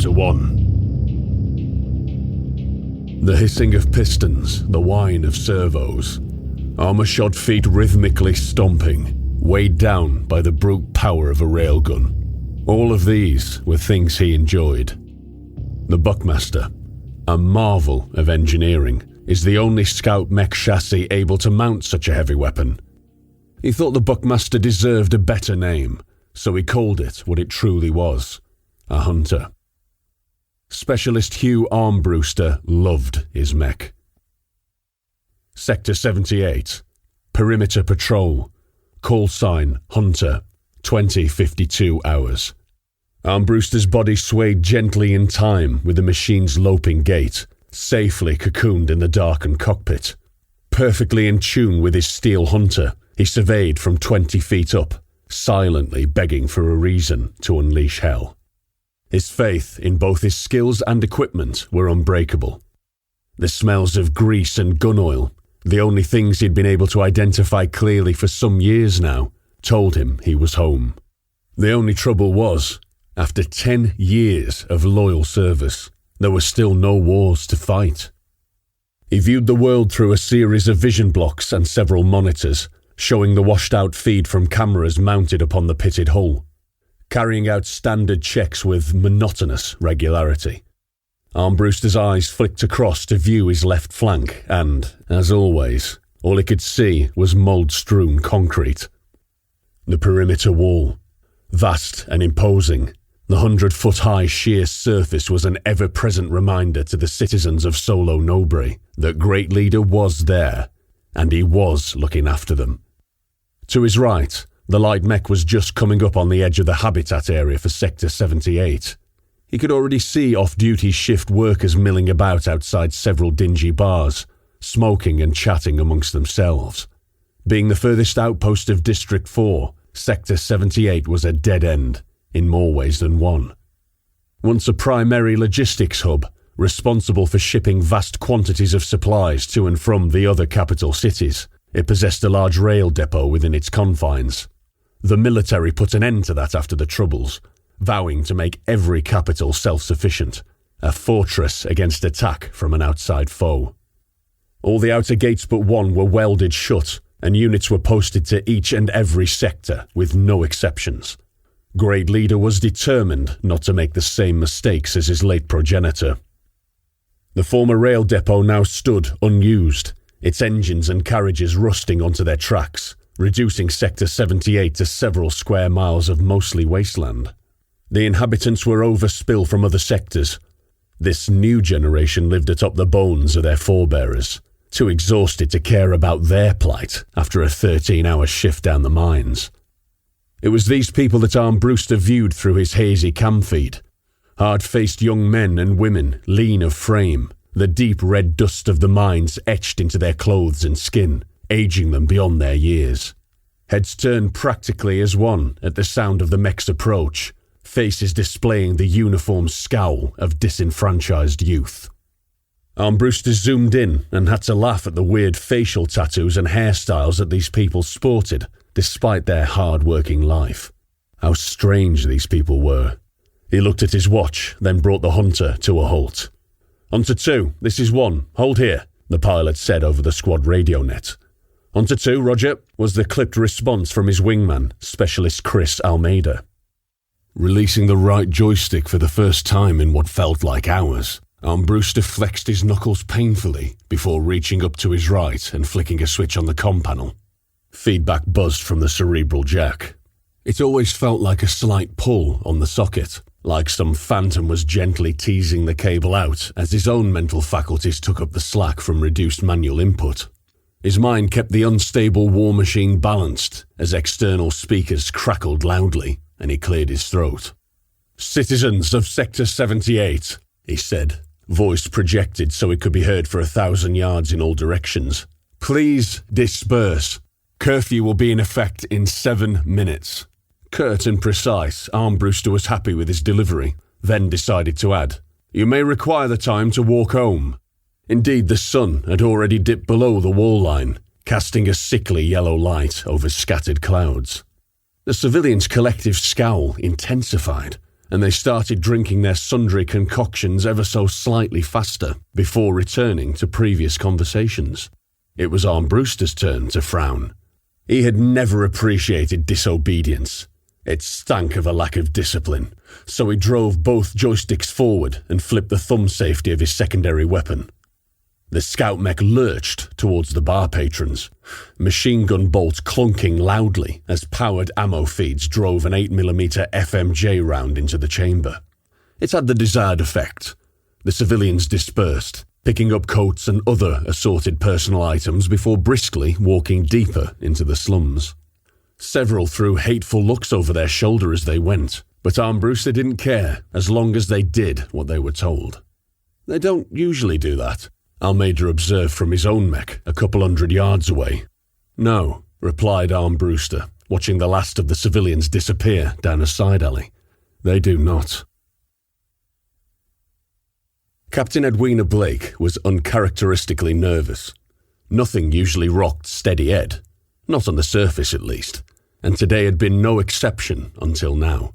Chapter 1. The hissing of pistons, the whine of servos, armor-shod feet rhythmically stomping, weighed down by the brute power of a railgun. All of these were things he enjoyed. The Buckmaster, a marvel of engineering, is the only scout mech chassis able to mount such a heavy weapon. He thought the Buckmaster deserved a better name, so he called it what it truly was, a hunter. Specialist Hugh Armbruster loved his mech. Sector 78, Perimeter Patrol, call sign Hunter, 20:52 hours. Armbruster's body swayed gently in time with the machine's loping gait, safely cocooned in the darkened cockpit. Perfectly in tune with his steel Hunter, he surveyed from 20 feet up, silently begging for a reason to unleash hell. His faith in both his skills and equipment were unbreakable. The smells of grease and gun oil, the only things he'd been able to identify clearly for some years now, told him he was home. The only trouble was, after 10 years of loyal service, there were still no wars to fight. He viewed the world through a series of vision blocks and several monitors, showing the washed-out feed from cameras mounted upon the pitted hull, carrying out standard checks with monotonous regularity. Armbruster's eyes flicked across to view his left flank and, as always, all he could see was mould-strewn concrete. The perimeter wall, vast and imposing, the 100-foot-high sheer surface was an ever-present reminder to the citizens of Solo Nobre that Great Leader was there, and he was looking after them. To his right, the light mech was just coming up on the edge of the habitat area for Sector 78. He could already see off-duty shift workers milling about outside several dingy bars, smoking and chatting amongst themselves. Being the furthest outpost of District 4, Sector 78 was a dead end, in more ways than one. Once a primary logistics hub, responsible for shipping vast quantities of supplies to and from the other capital cities, it possessed a large rail depot within its confines. The military put an end to that after the Troubles, vowing to make every capital self-sufficient, a fortress against attack from an outside foe. All the outer gates but one were welded shut, and units were posted to each and every sector, with no exceptions. Great Leader was determined not to make the same mistakes as his late progenitor. The former rail depot now stood unused, its engines and carriages rusting onto their tracks, reducing Sector 78 to several square miles of mostly wasteland. The inhabitants were overspill from other sectors. This new generation lived atop the bones of their forebearers, too exhausted to care about their plight after a 13-hour shift down the mines. It was these people that Armbruster viewed through his hazy cam feed. Hard-faced young men and women, lean of frame, the deep red dust of the mines etched into their clothes and skin, aging them beyond their years. Heads turned practically as one at the sound of the mech's approach, faces displaying the uniform scowl of disenfranchised youth. Armbruster zoomed in and had to laugh at the weird facial tattoos and hairstyles that these people sported, despite their hard-working life. How strange these people were. He looked at his watch, then brought the Hunter to a halt. "Hunter 2, this is 1, hold here," the pilot said over the squad radio net. "Hunter 2, roger," was the clipped response from his wingman, Specialist Chris Almeida. Releasing the right joystick for the first time in what felt like hours, Armbruster flexed his knuckles painfully before reaching up to his right and flicking a switch on the comm panel. Feedback buzzed from the cerebral jack. It always felt like a slight pull on the socket, like some phantom was gently teasing the cable out as his own mental faculties took up the slack from reduced manual input. His mind kept the unstable war machine balanced as external speakers crackled loudly, and he cleared his throat. "Citizens of Sector 78, he said, voice projected so it could be heard for 1,000 yards in all directions. "Please disperse. Curfew will be in effect in 7 minutes." Curt and precise, Armbruster was happy with his delivery, then decided to add, "You may require the time to walk home." Indeed, the sun had already dipped below the wall line, casting a sickly yellow light over scattered clouds. The civilians' collective scowl intensified, and they started drinking their sundry concoctions ever so slightly faster before returning to previous conversations. It was Armbruster's turn to frown. He had never appreciated disobedience. It stank of a lack of discipline, so he drove both joysticks forward and flipped the thumb safety of his secondary weapon. The scout mech lurched towards the bar patrons, machine gun bolts clunking loudly as powered ammo feeds drove an 8mm FMJ round into the chamber. It had the desired effect. The civilians dispersed, picking up coats and other assorted personal items before briskly walking deeper into the slums. Several threw hateful looks over their shoulder as they went, but Armbruster didn't care as long as they did what they were told. They don't usually do that, Almeida observed from his own mech a couple 100 yards away. No, replied Armbruster, watching the last of the civilians disappear down a side alley. They do not. Captain Edwina Blake was uncharacteristically nervous. Nothing usually rocked Steady Ed, not on the surface at least, and today had been no exception until now.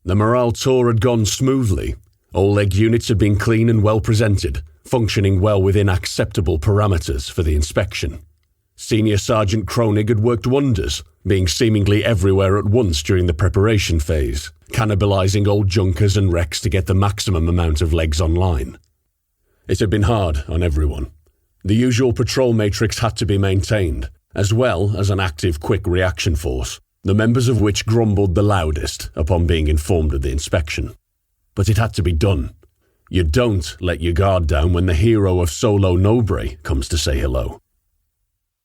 The morale tour had gone smoothly. All leg units had been clean and well presented, functioning well within acceptable parameters for the inspection. Senior Sergeant Kronig had worked wonders, being seemingly everywhere at once during the preparation phase, cannibalizing old junkers and wrecks to get the maximum amount of legs online. It had been hard on everyone. The usual patrol matrix had to be maintained, as well as an active quick reaction force, the members of which grumbled the loudest upon being informed of the inspection. But it had to be done. You don't let your guard down when the hero of Solo Nobre comes to say hello.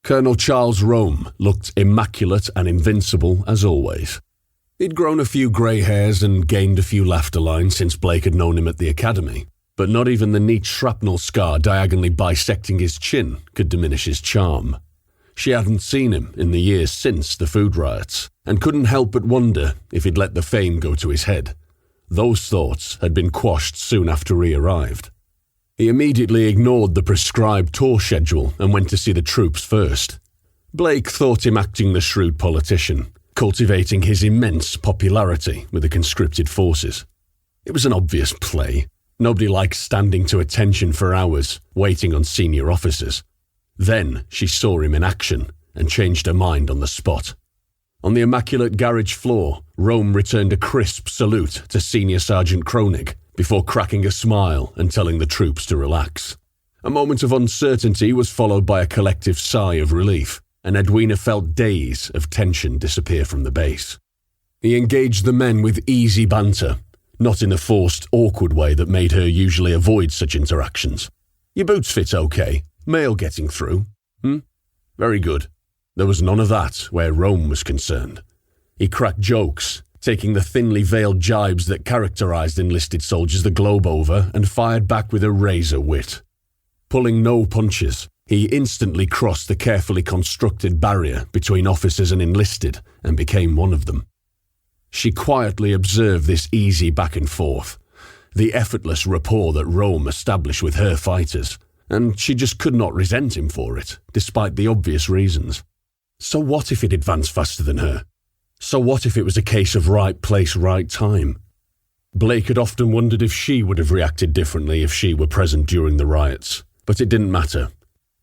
Colonel Charles Rome looked immaculate and invincible as always. He'd grown a few grey hairs and gained a few laughter lines since Blake had known him at the academy, but not even the neat shrapnel scar diagonally bisecting his chin could diminish his charm. She hadn't seen him in the years since the food riots, and couldn't help but wonder if he'd let the fame go to his head. Those thoughts had been quashed soon after he arrived. He immediately ignored the prescribed tour schedule and went to see the troops first. Blake thought him acting the shrewd politician, cultivating his immense popularity with the conscripted forces. It was an obvious play. Nobody likes standing to attention for hours, waiting on senior officers. Then she saw him in action and changed her mind on the spot. On the immaculate garage floor, Rome returned a crisp salute to Senior Sergeant Kronig before cracking a smile and telling the troops to relax. A moment of uncertainty was followed by a collective sigh of relief, and Edwina felt days of tension disappear from the base. He engaged the men with easy banter, not in the forced, awkward way that made her usually avoid such interactions. Your boots fit okay. Mail getting through? Very good. There was none of that where Rome was concerned. He cracked jokes, taking the thinly veiled jibes that characterized enlisted soldiers the globe over and fired back with a razor wit. Pulling no punches, he instantly crossed the carefully constructed barrier between officers and enlisted and became one of them. She quietly observed this easy back and forth, the effortless rapport that Rome established with her fighters, and she just could not resent him for it, despite the obvious reasons. So what if he'd advanced faster than her? So what if it was a case of right place, right time? Blake had often wondered if she would have reacted differently if she were present during the riots, but it didn't matter.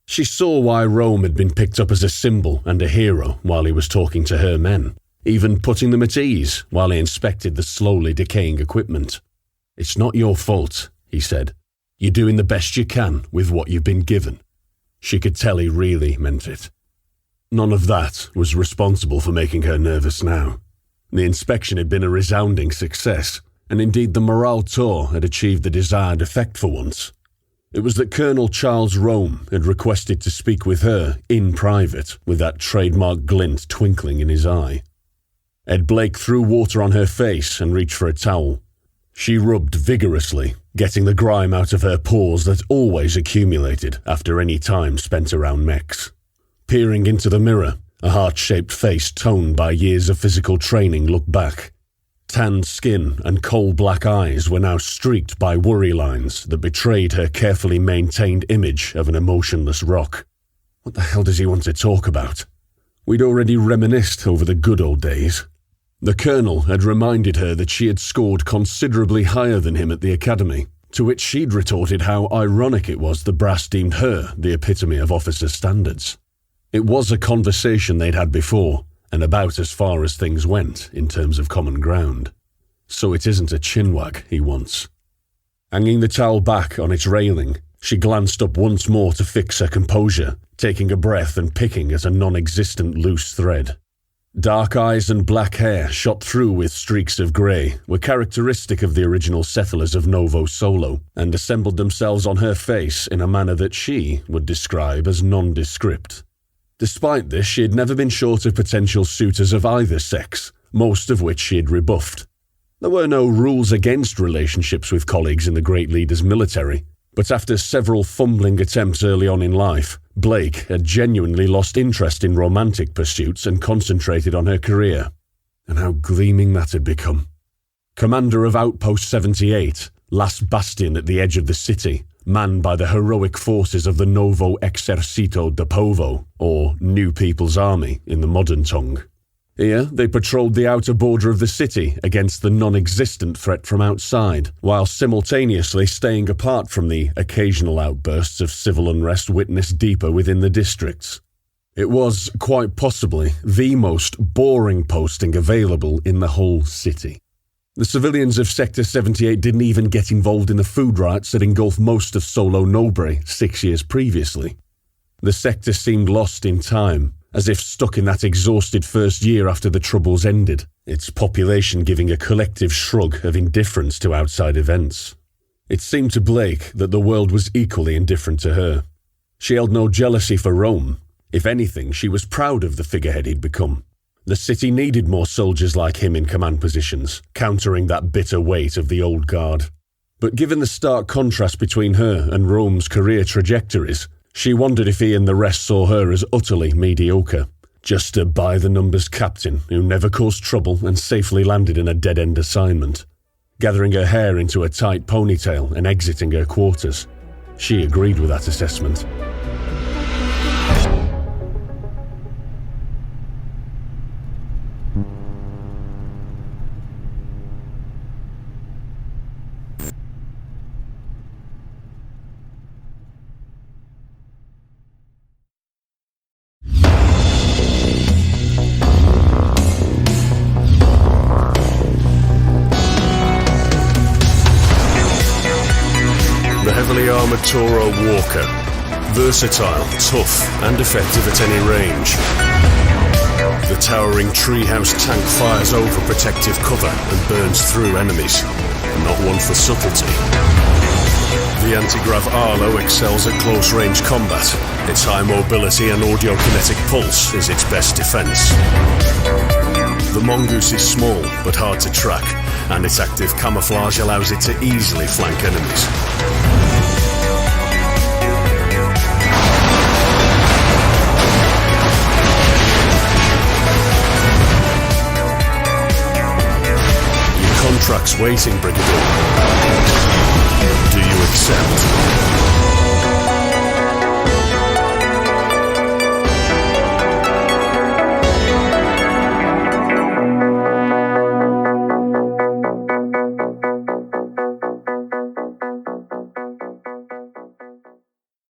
She saw why Rome had been picked up as a symbol and a hero while he was talking to her men, even putting them at ease while he inspected the slowly decaying equipment. "It's not your fault," he said. "You're doing the best you can with what you've been given." She could tell he really meant it. None of that was responsible for making her nervous now. The inspection had been a resounding success, and indeed the morale tour had achieved the desired effect for once. It was that Colonel Charles Rome had requested to speak with her in private, with that trademark glint twinkling in his eye. Ed Blake threw water on her face and reached for a towel. She rubbed vigorously, getting the grime out of her pores that always accumulated after any time spent around mechs. Peering into the mirror, a heart-shaped face toned by years of physical training looked back. Tanned skin and coal-black eyes were now streaked by worry lines that betrayed her carefully maintained image of an emotionless rock. What the hell does he want to talk about? We'd already reminisced over the good old days. The colonel had reminded her that she had scored considerably higher than him at the academy, to which she'd retorted how ironic it was the brass deemed her the epitome of officer standards. It was a conversation they'd had before, and about as far as things went in terms of common ground. So it isn't a chinwag he wants. Hanging the towel back on its railing, she glanced up once more to fix her composure, taking a breath and picking at a non-existent loose thread. Dark eyes and black hair shot through with streaks of grey were characteristic of the original settlers of Novo Solo, and assembled themselves on her face in a manner that she would describe as nondescript. Despite this, she had never been short of potential suitors of either sex, most of which she had rebuffed. There were no rules against relationships with colleagues in the Great Leader's military, but after several fumbling attempts early on in life, Blake had genuinely lost interest in romantic pursuits and concentrated on her career. And how gleaming that had become. Commander of Outpost 78, last bastion at the edge of the city, manned by the heroic forces of the Novo Exercito de Povo, or New People's Army in the modern tongue. Here, they patrolled the outer border of the city against the non-existent threat from outside, while simultaneously staying apart from the occasional outbursts of civil unrest witnessed deeper within the districts. It was, quite possibly, the most boring posting available in the whole city. The civilians of Sector 78 didn't even get involved in the food riots that engulfed most of Solo Nobre 6 years previously. The sector seemed lost in time, as if stuck in that exhausted first year after the Troubles ended, its population giving a collective shrug of indifference to outside events. It seemed to Blake that the world was equally indifferent to her. She held no jealousy for Rome. If anything, she was proud of the figurehead he'd become. The city needed more soldiers like him in command positions, countering that bitter weight of the old guard. But given the stark contrast between her and Rome's career trajectories, she wondered if he and the rest saw her as utterly mediocre, just a by-the-numbers captain who never caused trouble and safely landed in a dead-end assignment. Gathering her hair into a tight ponytail and exiting her quarters. She agreed with that assessment. Armoured Toro Walker. Versatile, tough, and effective at any range. The towering treehouse tank fires over protective cover and burns through enemies. Not one for subtlety. The anti-grav Arlo excels at close-range combat. Its high mobility and audio-kinetic pulse is its best defense. The Mongoose is small but hard to track, and its active camouflage allows it to easily flank enemies. Contracts waiting, Brigador.